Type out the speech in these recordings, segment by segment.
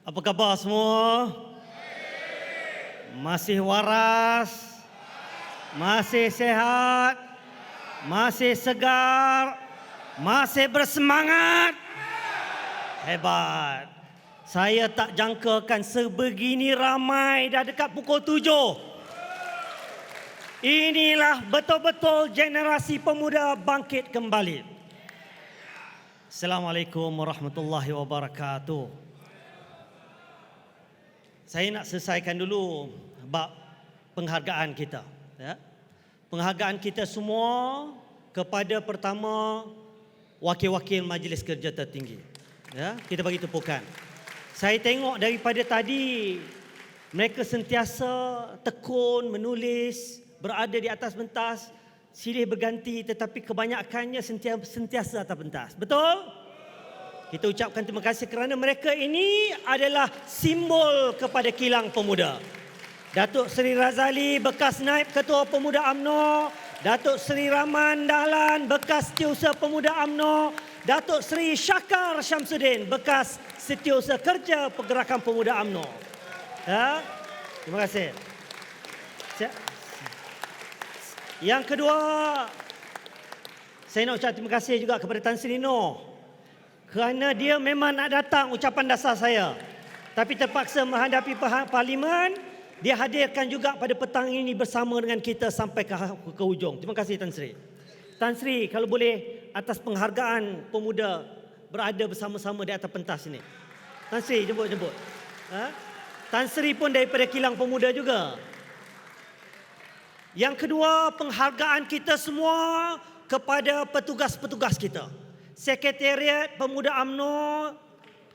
Apa khabar semua? Masih waras? Masih sehat? Masih segar? Masih bersemangat? Hebat. Saya tak jangkakan sebegini ramai dah dekat pukul 7. Inilah betul-betul generasi pemuda bangkit kembali. Assalamualaikum warahmatullahi wabarakatuh. Saya nak selesaikan dulu bab penghargaan kita. Ya. Penghargaan kita semua kepada pertama wakil-wakil Majlis Kerja Tertinggi. Ya, kita bagi tepukan. Saya tengok daripada tadi mereka sentiasa tekun menulis, berada di atas pentas, silih berganti tetapi kebanyakannya sentiasa atas pentas. Betul? Kita ucapkan terima kasih kerana mereka ini adalah simbol kepada kilang pemuda. Datuk Seri Razali, bekas Naib Ketua Pemuda UMNO, Datuk Seri Rahman Dahlan, bekas Setiausaha Pemuda UMNO, Datuk Seri Syakar Syamsuddin, bekas Setiausaha Kerja Pergerakan Pemuda UMNO. Ya? Terima kasih. Yang kedua, saya nak ucap terima kasih juga kepada Tan Sri Noh kerana dia memang nak datang ucapan dasar saya. Tapi terpaksa menghadapi parlimen, dia hadirkan juga pada petang ini bersama dengan kita sampai ke hujung. Terima kasih Tan Sri. Tan Sri, kalau boleh atas penghargaan pemuda berada bersama-sama di atas pentas ini. Tan Sri, jemput. Ha? Tan Sri pun daripada kilang pemuda juga. Yang kedua, penghargaan kita semua kepada petugas-petugas kita. Sekretariat Pemuda UMNO,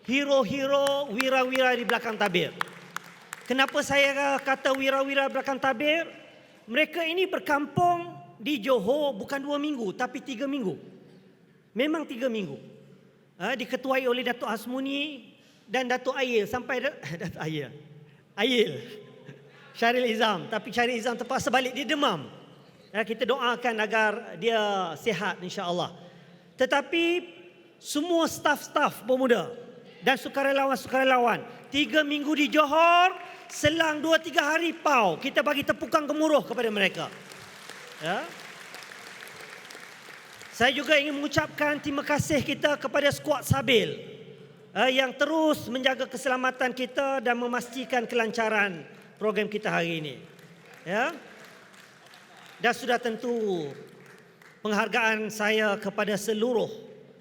hero-hero, wira-wira di belakang tabir. Kenapa saya kata wira-wira belakang tabir? Mereka ini berkampung di Johor bukan 2 minggu tapi 3 minggu. Memang 3 minggu. Diketuai oleh Datuk Hasmuni dan Datuk Ail sampai Datuk Ail. Syaril Izam, tapi Syaril Izam terpaksa balik, dia demam. Kita doakan agar dia sihat insya-Allah. Tetapi semua staf-staf pemuda dan sukarelawan-sukarelawan 3 minggu di Johor, selang 2-3 hari pau, kita bagi tepukan gemuruh kepada mereka. Ya. Saya juga ingin mengucapkan terima kasih kita kepada skuad Sabil yang terus menjaga keselamatan kita dan memastikan kelancaran program kita hari ini. Ya. Dan sudah tentu penghargaan saya kepada seluruh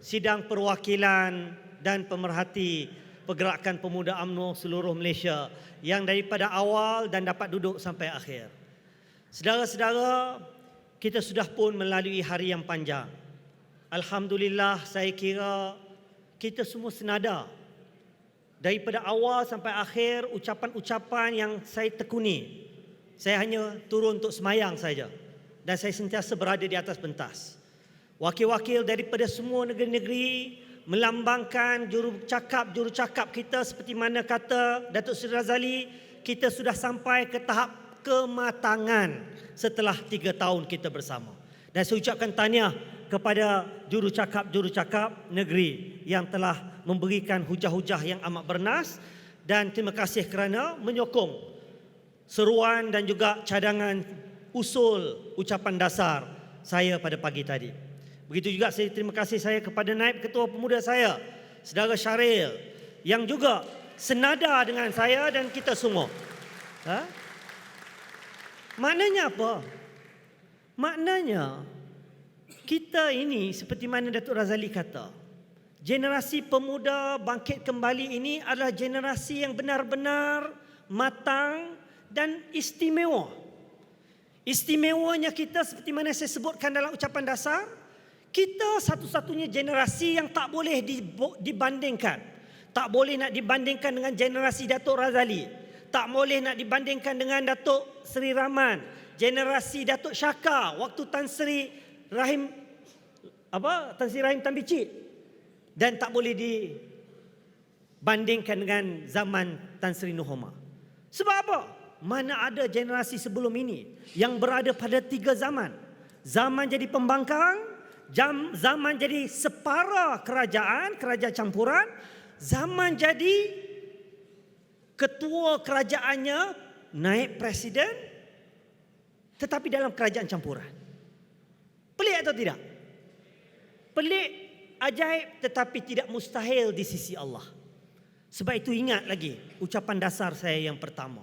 sidang perwakilan dan pemerhati pergerakan pemuda UMNO seluruh Malaysia yang daripada awal dan dapat duduk sampai akhir. Saudara-saudara, kita sudah pun melalui hari yang panjang. Alhamdulillah, saya kira kita semua senada. Daripada awal sampai akhir, ucapan-ucapan yang saya tekuni. Saya hanya turun untuk semayang saja. Dan saya sentiasa berada di atas pentas. Wakil-wakil daripada semua negeri-negeri melambangkan juru-cakap kita seperti mana kata Datuk Seri Razali, kita sudah sampai ke tahap kematangan setelah 3 tahun kita bersama. Dan saya ucapkan tahniah kepada juru-cakap negeri yang telah memberikan hujah-hujah yang amat bernas, dan terima kasih kerana menyokong seruan dan juga cadangan usul ucapan dasar saya pada pagi tadi. Begitu juga saya terima kasih saya kepada Naib Ketua Pemuda saya, Saudara Syaril, yang juga senada dengan saya dan kita semua. Maknanya apa? Maknanya kita ini seperti mana Datuk Razali kata, generasi pemuda bangkit kembali ini adalah generasi yang benar-benar matang dan istimewa. Istimewanya kita seperti mana saya sebutkan dalam ucapan dasar, kita satu-satunya generasi yang tak boleh dibandingkan. Tak boleh nak dibandingkan dengan generasi Datuk Razali. Tak boleh nak dibandingkan dengan Datuk Seri Rahman, generasi Datuk Syakar waktu Tan Sri Rahim Tan Bicik, dan tak boleh dibandingkan dengan zaman Tan Sri Nohoma. Sebab apa? Mana ada generasi sebelum ini yang berada pada 3 zaman. Zaman jadi pembangkang, zaman jadi separa kerajaan campuran, zaman jadi ketua kerajaannya naik presiden, tetapi dalam kerajaan campuran. Pelik atau tidak? Pelik, ajaib, tetapi tidak mustahil di sisi Allah. Sebab itu ingat lagi ucapan dasar saya yang pertama.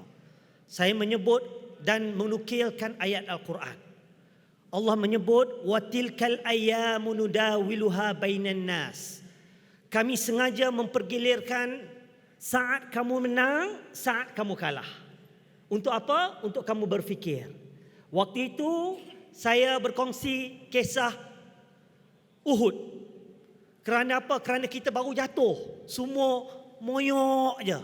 Saya menyebut dan menukilkan ayat Al-Quran. Allah menyebut watilkal ayyamu nudawiluha bainan nas. Kami sengaja mempergilirkan saat kamu menang, saat kamu kalah. Untuk apa? Untuk kamu berfikir. Waktu itu saya berkongsi kisah Uhud. Kerana apa? Kerana kita baru jatuh. Semua moyok je.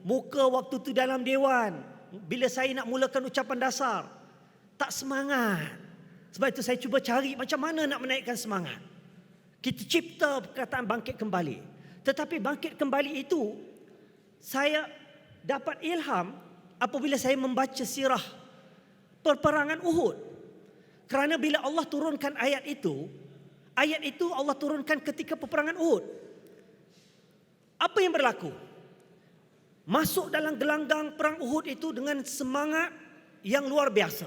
Muka waktu tu dalam dewan. Bila saya nak mulakan ucapan dasar, tak semangat. Sebab itu saya cuba cari macam mana nak menaikkan semangat. Kita cipta perkataan bangkit kembali. Tetapi bangkit kembali itu, saya dapat ilham apabila saya membaca sirah perperangan Uhud. Kerana bila Allah turunkan ayat itu Allah turunkan ketika peperangan Uhud. Apa yang berlaku? Masuk dalam gelanggang perang Uhud itu dengan semangat yang luar biasa.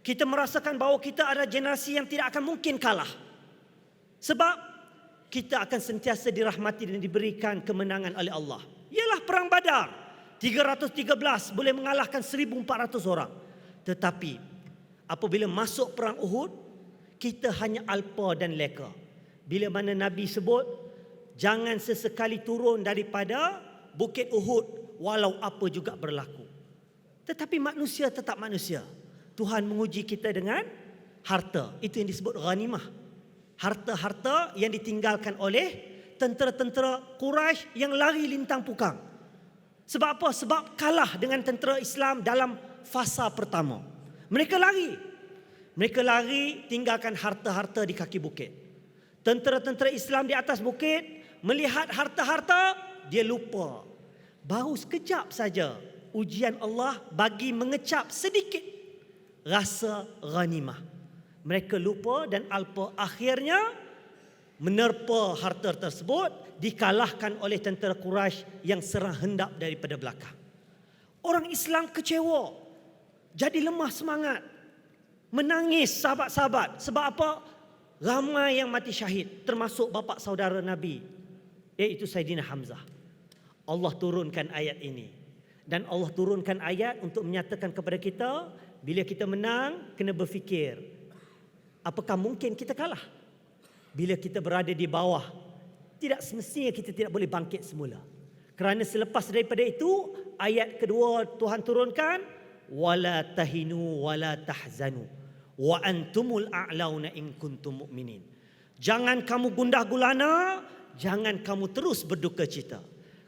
Kita merasakan bahawa kita adalah generasi yang tidak akan mungkin kalah. Sebab kita akan sentiasa dirahmati dan diberikan kemenangan oleh Allah. Ialah perang Badar. 313 boleh mengalahkan 1,400 orang. Tetapi apabila masuk perang Uhud, kita hanya alpa dan leka. Bila mana Nabi sebut, jangan sesekali turun daripada Bukit Uhud walau apa juga berlaku. Tetapi manusia tetap manusia. Tuhan menguji kita dengan harta. Itu yang disebut ghanimah. Harta-harta yang ditinggalkan oleh tentera-tentera Quraisy yang lari lintang pukang. Sebab apa? Sebab kalah dengan tentera Islam dalam fasa pertama. Mereka lari tinggalkan harta-harta di kaki bukit. Tentera-tentera Islam di atas bukit melihat harta-harta, dia lupa. Baru sekejap saja ujian Allah bagi mengecap sedikit rasa ghanimah. Mereka lupa dan alpa, akhirnya menerpa harta tersebut, dikalahkan oleh tentera Quraisy yang serang hendap daripada belakang. Orang Islam kecewa, jadi lemah semangat, menangis sahabat-sahabat. Sebab apa? Ramai yang mati syahid, termasuk bapa saudara Nabi, iaitu Saidina Hamzah. Allah turunkan ayat ini. Dan Allah turunkan ayat untuk menyatakan kepada kita, bila kita menang, kena berfikir, apakah mungkin kita kalah? Bila kita berada di bawah, tidak semestinya kita tidak boleh bangkit semula. Kerana selepas daripada itu, ayat kedua Tuhan turunkan, wala tahinu wala tahzanu wa antumul a'launa in kuntum mu'minin. Jangan kamu gundah gulana, jangan kamu terus berduka cita.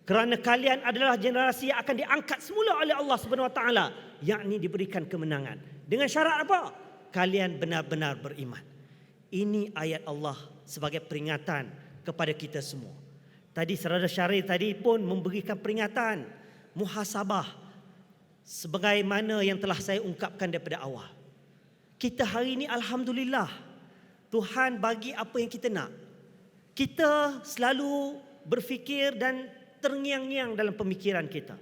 Kerana kalian adalah generasi yang akan diangkat semula oleh Allah Subhanahu Wa Taala, yakni diberikan kemenangan. Dengan syarat apa? Kalian benar-benar beriman. Ini ayat Allah sebagai peringatan kepada kita semua. Tadi Saudara Syarif tadi pun memberikan peringatan muhasabah sebagaimana yang telah saya ungkapkan daripada awal. Kita hari ini alhamdulillah, Tuhan bagi apa yang kita nak. Kita selalu berfikir dan terngiang-ngiang dalam pemikiran kita.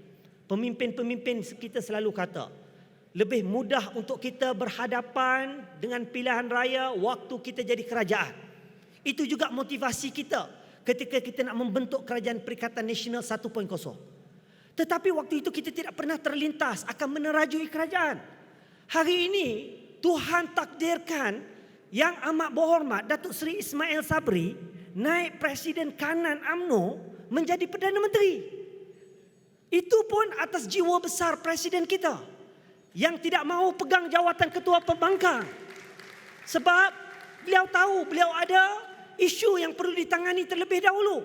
Pemimpin-pemimpin kita selalu kata, lebih mudah untuk kita berhadapan dengan pilihan raya waktu kita jadi kerajaan. Itu juga motivasi kita ketika kita nak membentuk Kerajaan Perikatan Nasional 1.0. Tetapi waktu itu kita tidak pernah terlintas akan menerajui kerajaan. Hari ini Tuhan takdirkan Yang Amat Berhormat Datuk Seri Ismail Sabri naik Presiden kanan UMNO menjadi Perdana Menteri. Itu pun atas jiwa besar Presiden kita yang tidak mahu pegang jawatan Ketua Pembangkang. Sebab beliau tahu beliau ada isu yang perlu ditangani terlebih dahulu.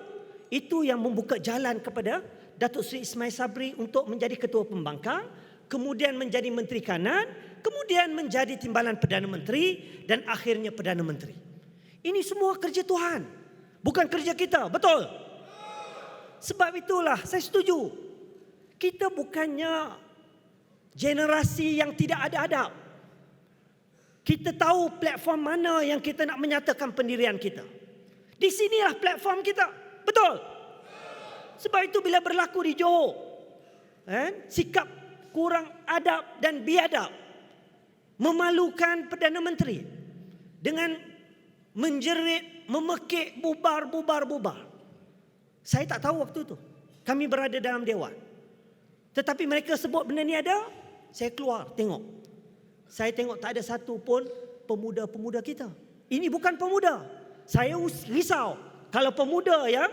Itu yang membuka jalan kepada Datuk Seri Ismail Sabri untuk menjadi Ketua Pembangkang, kemudian menjadi Menteri Kanan, kemudian menjadi Timbalan Perdana Menteri dan akhirnya Perdana Menteri. Ini semua kerja Tuhan, bukan kerja kita, betul? Sebab itulah saya setuju. Kita bukannya generasi yang tidak ada adab. Kita tahu platform mana yang kita nak menyatakan pendirian kita. Di sinilah platform kita, betul? Sebab itu bila berlaku di Johor, sikap kurang adab dan biadab, memalukan Perdana Menteri dengan menjerit, memekik, bubar. Saya tak tahu waktu itu. Kami berada dalam dewan. Tetapi mereka sebut benda ni ada, saya keluar tengok. Saya tengok tak ada satu pun pemuda-pemuda kita. Ini bukan pemuda. Saya risau kalau pemuda yang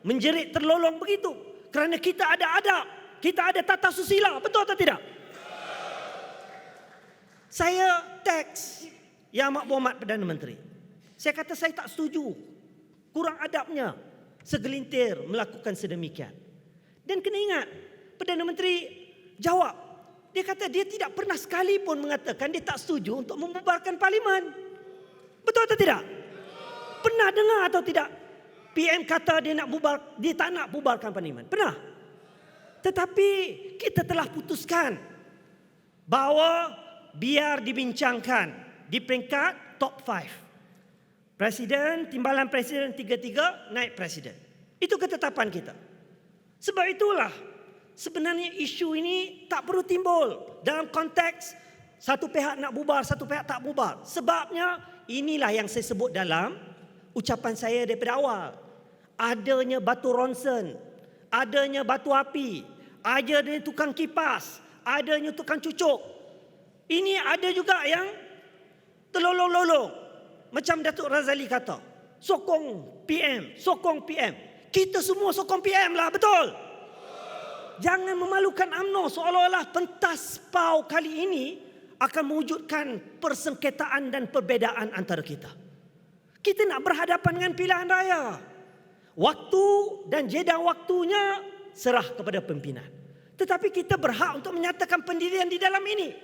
menjerit terlolong begitu. Kerana kita ada adab, kita ada tata susila. Betul atau tidak? Saya teks Yang Amat Berhormat Perdana Menteri. Saya kata saya tak setuju. Kurang adabnya segelintir melakukan sedemikian. Dan kena ingat, Perdana Menteri jawab. Dia kata dia tidak pernah sekali pun mengatakan dia tak setuju untuk membubarkan parlimen. Betul atau tidak? Pernah dengar atau tidak? PM kata dia tak nak bubarkan parlimen. Pernah? Tetapi kita telah putuskan bahawa biar dibincangkan di peringkat top 5. Presiden, timbalan presiden 3-3, naik presiden. Itu ketetapan kita. Sebab itulah sebenarnya isu ini tak perlu timbul dalam konteks satu pihak nak bubar, satu pihak tak bubar. Sebabnya inilah yang saya sebut dalam ucapan saya daripada awal. Adanya batu ronsen, adanya batu api, adanya tukang kipas, adanya tukang cucuk. Ini ada juga yang terlolong-lolong. Macam Datuk Razali kata, sokong PM, sokong PM. Kita semua sokong PM lah, betul? Jangan memalukan UMNO seolah-olah pentas PAU kali ini akan mewujudkan persengketaan dan perbezaan antara kita. Kita nak berhadapan dengan pilihan raya. Waktu dan jeda waktunya serah kepada pimpinan. Tetapi kita berhak untuk menyatakan pendirian di dalam ini.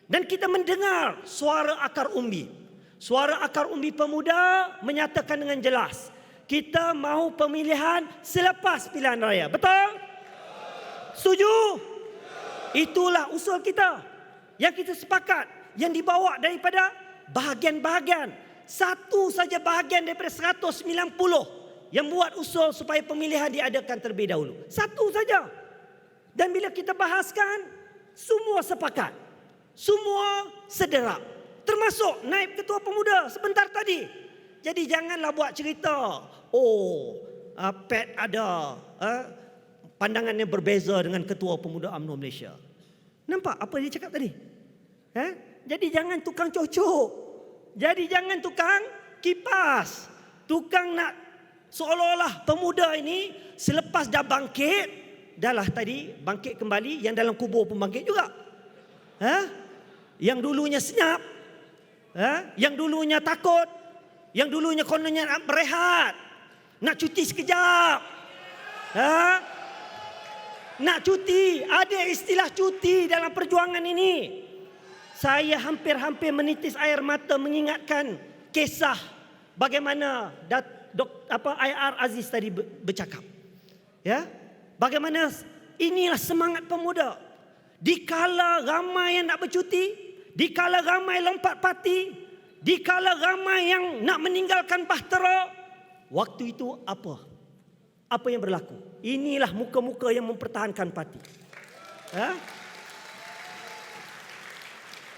Dan kita mendengar suara akar umbi. Suara akar umbi pemuda menyatakan dengan jelas, kita mahu pemilihan selepas pilihan raya. Betul? Setuju? Itulah usul kita. Yang kita sepakat. Yang dibawa daripada bahagian-bahagian. Satu saja bahagian daripada 190 yang buat usul supaya pemilihan diadakan terlebih dahulu. Satu saja. Dan bila kita bahaskan, semua sepakat. Semua sederak. Termasuk naib ketua pemuda sebentar tadi. Jadi janganlah buat cerita, Pat ada pandangannya berbeza dengan ketua pemuda UMNO Malaysia. Nampak apa dia cakap tadi? Jadi jangan tukang cocok. Jadi jangan tukang kipas. Tukang nak seolah-olah pemuda ini selepas dah bangkit, dah lah tadi bangkit kembali, yang dalam kubur pun bangkit juga. Yang dulunya senyap, yang dulunya takut, yang dulunya kononnya nak berehat, nak cuti sekejap. Nak cuti, ada istilah cuti dalam perjuangan ini. Saya hampir-hampir menitis air mata mengingatkan kisah bagaimana IR Aziz tadi bercakap. Bagaimana inilah semangat pemuda. Dikala ramai yang nak bercuti, dikala ramai lompat parti, dikala ramai yang nak meninggalkan bahtera, waktu itu apa? Apa yang berlaku? Inilah muka-muka yang mempertahankan parti.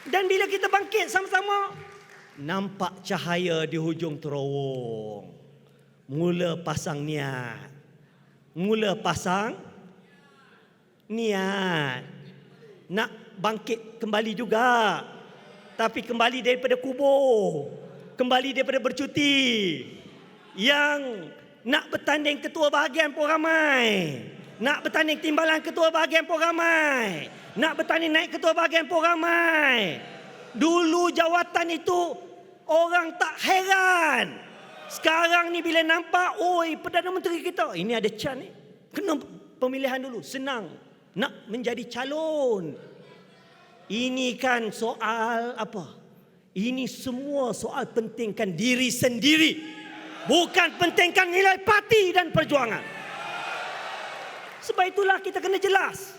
Dan bila kita bangkit sama-sama, nampak cahaya di hujung terowong. Mula pasang niat. Mula pasang niat. Nak bangkit kembali juga. Tapi kembali daripada kubur. Kembali daripada bercuti. Yang nak bertanding ketua bahagian pun ramai. Nak bertanding timbalan ketua bahagian pun ramai. Nak bertanding naik ketua bahagian pun ramai. Dulu jawatan itu orang tak heran. Sekarang ni bila nampak, Perdana Menteri kita, ini ada can ni. Kena pemilihan dulu, senang. Nak menjadi calon. Ini kan soal apa? Ini semua soal pentingkan diri sendiri. Bukan pentingkan nilai parti dan perjuangan. Sebab itulah kita kena jelas.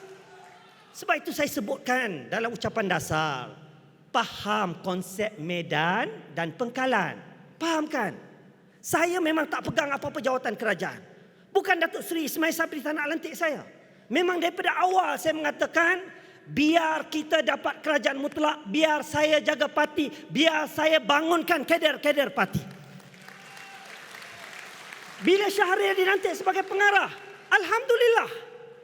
Sebab itu saya sebutkan dalam ucapan dasar. Faham konsep medan dan pengkalan. Faham kan? Saya memang tak pegang apa-apa jawatan kerajaan. Bukan Datuk Seri Ismail Sabri tak nak lantik saya. Memang daripada awal saya mengatakan, biar kita dapat kerajaan mutlak, biar saya jaga parti, biar saya bangunkan kader-kader parti. Bila Syahrir dilantik sebagai pengarah, alhamdulillah,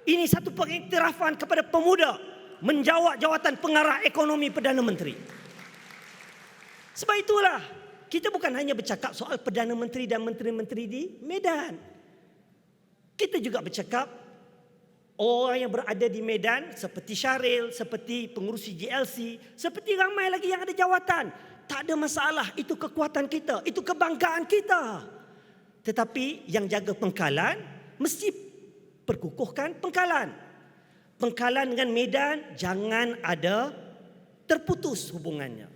ini satu pengiktirafan kepada pemuda menjawab jawatan pengarah ekonomi Perdana Menteri. Sebab itulah, kita bukan hanya bercakap soal Perdana Menteri dan menteri-menteri di Medan. Kita juga bercakap orang yang berada di Medan seperti Syaril, seperti pengurusi GLC, seperti ramai lagi yang ada jawatan. Tak ada masalah, itu kekuatan kita, itu kebanggaan kita. Tetapi yang jaga Pengkalan mesti perkukuhkan Pengkalan. Pengkalan dengan Medan jangan ada terputus hubungannya.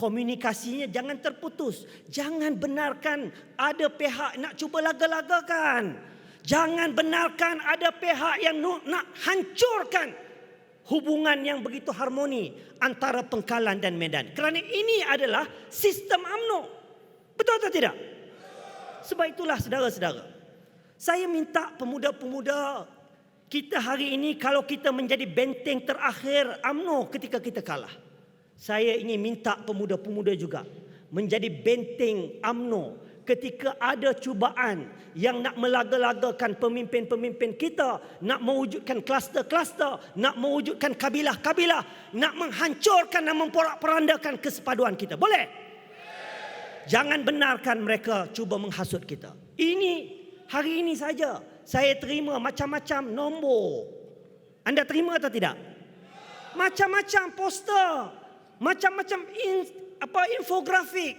Komunikasinya jangan terputus. Jangan benarkan ada pihak nak cuba laga-lagakan. Jangan benarkan ada pihak yang nak hancurkan hubungan yang begitu harmoni antara Pengkalan dan Medan. Kerana ini adalah sistem UMNO. Betul atau tidak? Sebab itulah saudara-saudara, saya minta pemuda-pemuda kita hari ini, kalau kita menjadi benteng terakhir UMNO ketika kita kalah, saya ingin minta pemuda-pemuda juga menjadi benteng UMNO ketika ada cubaan yang nak melaga-lagakan pemimpin-pemimpin kita, nak mewujudkan kluster-kluster, nak mewujudkan kabilah-kabilah, nak menghancurkan dan memporak-porandakan kesepaduan kita. Boleh? Jangan benarkan mereka cuba menghasut kita. Ini, hari ini saja saya terima macam-macam nombor. Anda terima atau tidak? Macam-macam poster, macam-macam infografik.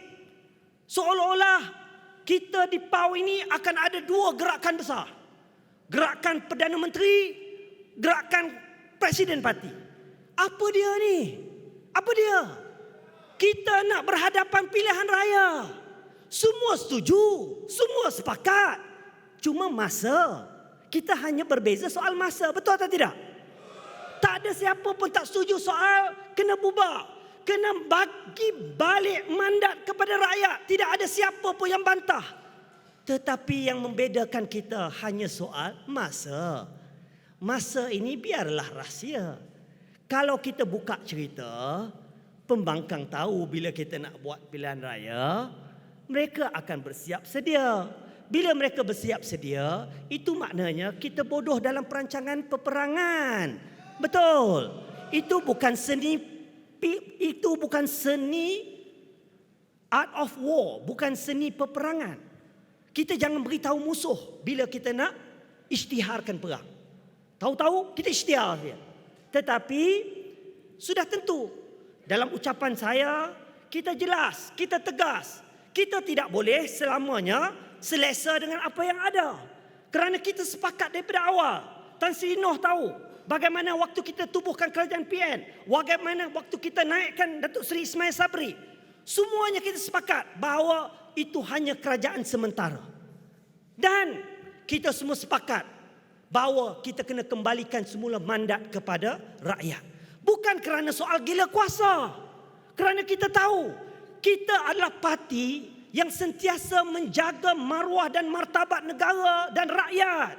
Seolah-olah kita di PAU ini akan ada dua gerakan besar. Gerakan Perdana Menteri, gerakan Presiden Parti. Apa dia ni? Apa dia? Kita nak berhadapan pilihan raya. Semua setuju, semua sepakat. Cuma masa. Kita hanya berbeza soal masa. Betul atau tidak? Tak ada siapa pun tak setuju soal kena bubar. Kena bagi balik mandat kepada rakyat. Tidak ada siapa pun yang bantah. Tetapi yang membedakan kita hanya soal masa. Masa ini biarlah rahsia. Kalau kita buka cerita, pembangkang tahu bila kita nak buat pilihan raya, mereka akan bersiap sedia. Bila mereka bersiap sedia, itu maknanya kita bodoh dalam perancangan peperangan. Betul. Itu bukan seni art of war, bukan seni peperangan. Kita jangan beritahu musuh bila kita nak isytiharkan perang. Tahu-tahu kita isytihar dia. Tetapi sudah tentu dalam ucapan saya kita jelas, kita tegas. Kita tidak boleh selamanya selesa dengan apa yang ada. Kerana kita sepakat daripada awal. Tan Sri Noh tahu bagaimana waktu kita tubuhkan kerajaan PN, bagaimana waktu kita naikkan Datuk Seri Ismail Sabri. Semuanya kita sepakat bahawa itu hanya kerajaan sementara. Dan kita semua sepakat bahawa kita kena kembalikan semula mandat kepada rakyat. Bukan kerana soal gila kuasa. Kerana kita tahu kita adalah parti yang sentiasa menjaga maruah dan martabat negara dan rakyat.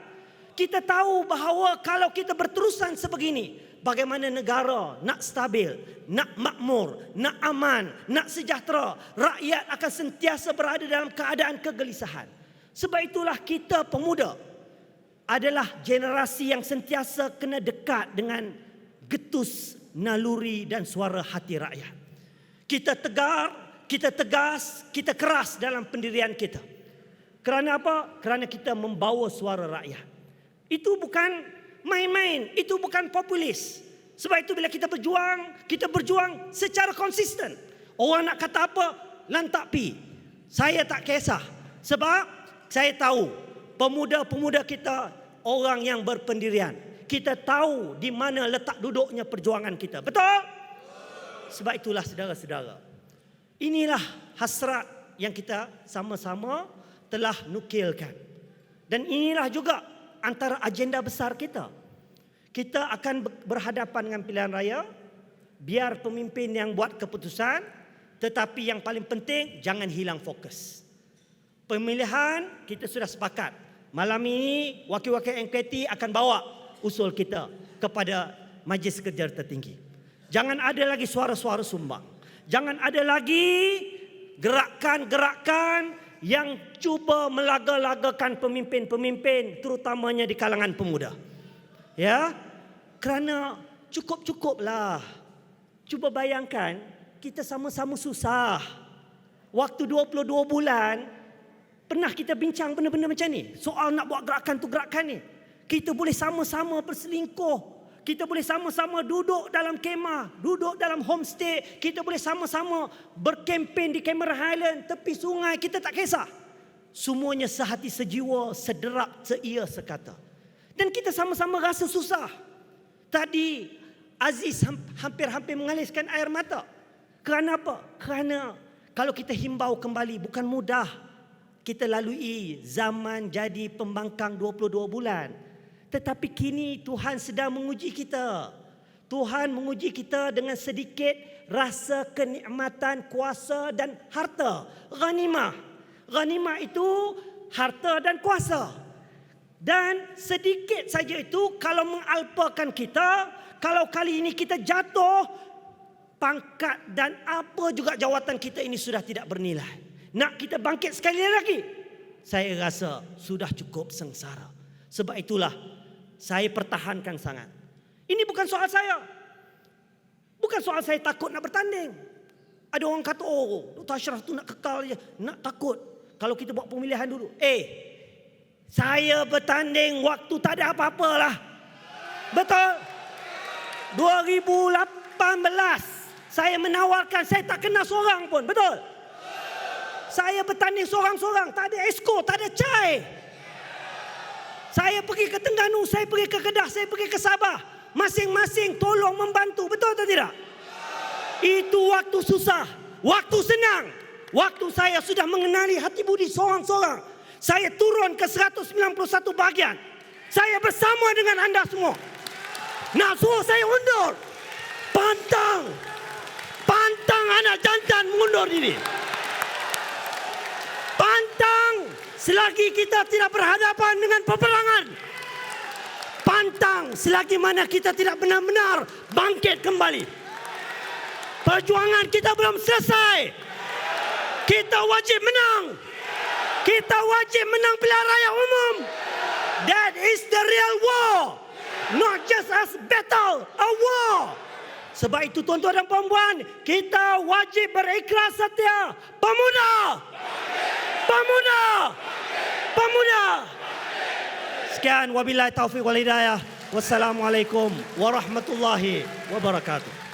Kita tahu bahawa kalau kita berterusan sebegini, bagaimana negara nak stabil, nak makmur, nak aman, nak sejahtera, rakyat akan sentiasa berada dalam keadaan kegelisahan. Sebab itulah kita pemuda adalah generasi yang sentiasa kena dekat dengan getus naluri dan suara hati rakyat. Kita tegar, kita tegas, kita keras dalam pendirian kita. Kerana apa? Kerana kita membawa suara rakyat. Itu bukan main-main, itu bukan populis. Sebab itu bila kita berjuang secara konsisten. Orang nak kata apa, lantak pi. Saya tak kisah. Sebab saya tahu pemuda-pemuda kita orang yang berpendirian. Kita tahu di mana letak duduknya perjuangan kita. Betul? Sebab itulah saudara-saudara, inilah hasrat yang kita sama-sama telah nukilkan. Dan inilah juga antara agenda besar kita. Kita akan berhadapan dengan pilihan raya. Biar pemimpin yang buat keputusan. Tetapi yang paling penting, jangan hilang fokus. Pemilihan kita sudah sepakat. Malam ini wakil-wakil NKT akan bawa usul kita kepada Majlis Kerja Tertinggi. Jangan ada lagi suara-suara sumbang. Jangan ada lagi gerakan-gerakan yang cuba melaga-lagakan pemimpin-pemimpin, terutamanya di kalangan pemuda. Ya, kerana cukuplah. Cuba bayangkan, kita sama-sama susah. Waktu 22 bulan, pernah kita bincang benda-benda macam ni. Soal nak buat gerakan tu gerakan ni. Kita boleh sama-sama berselingkuh. Kita boleh sama-sama duduk dalam kemah, duduk dalam homestay. Kita boleh sama-sama berkempen di Cameron Highland, tepi sungai, kita tak kisah. Semuanya sehati sejiwa, sederap, seia sekata. Dan kita sama-sama rasa susah. Tadi Aziz hampir-hampir mengalirkan air mata. Kerana apa? Kerana kalau kita himbau kembali, bukan mudah kita lalui zaman jadi pembangkang 22 bulan. Tetapi kini Tuhan sedang menguji kita. Tuhan menguji kita dengan sedikit rasa kenikmatan, kuasa dan harta. Ghanimah. Ghanimah itu harta dan kuasa. Dan sedikit saja itu kalau mengalpakan kita, kalau kali ini kita jatuh, pangkat dan apa juga jawatan kita ini sudah tidak bernilai. Nak kita bangkit sekali lagi, saya rasa sudah cukup sengsara. Sebab itulah saya pertahankan sangat. Ini bukan soal saya. Bukan soal saya takut nak bertanding. Ada orang kata, oh Dr. Ashraf tu nak kekal je. Nak takut kalau kita buat pemilihan dulu. Saya bertanding waktu tak ada apa-apa lah. Betul? 2018 saya menawarkan, saya tak kenal seorang pun. Betul? Saya bertanding seorang-seorang. Tak ada esko, tak ada cai. Saya pergi ke Terengganu, saya pergi ke Kedah, saya pergi ke Sabah. Masing-masing tolong membantu. Betul atau tidak? Itu waktu susah. Waktu senang. Waktu saya sudah mengenali hati budi seorang-seorang. Saya turun ke 191 bahagian. Saya bersama dengan anda semua. Nak suruh saya undur? Pantang. Pantang anak jantan mengundur diri. Pantang selagi kita tidak berhadapan dengan peperangan. Pantang selagi mana kita tidak benar-benar bangkit kembali. Perjuangan kita belum selesai. Kita wajib menang. Kita wajib menang pilihan raya umum. That is the real war. Not just a battle, a war. Sebab itu tuan-tuan dan puan-puan, kita wajib berikhlas setia. Pemuda! Pemuda! Pemuda! Sekian, wabillahi taufiq wal hidayah. Wassalamualaikum warahmatullahi wabarakatuh.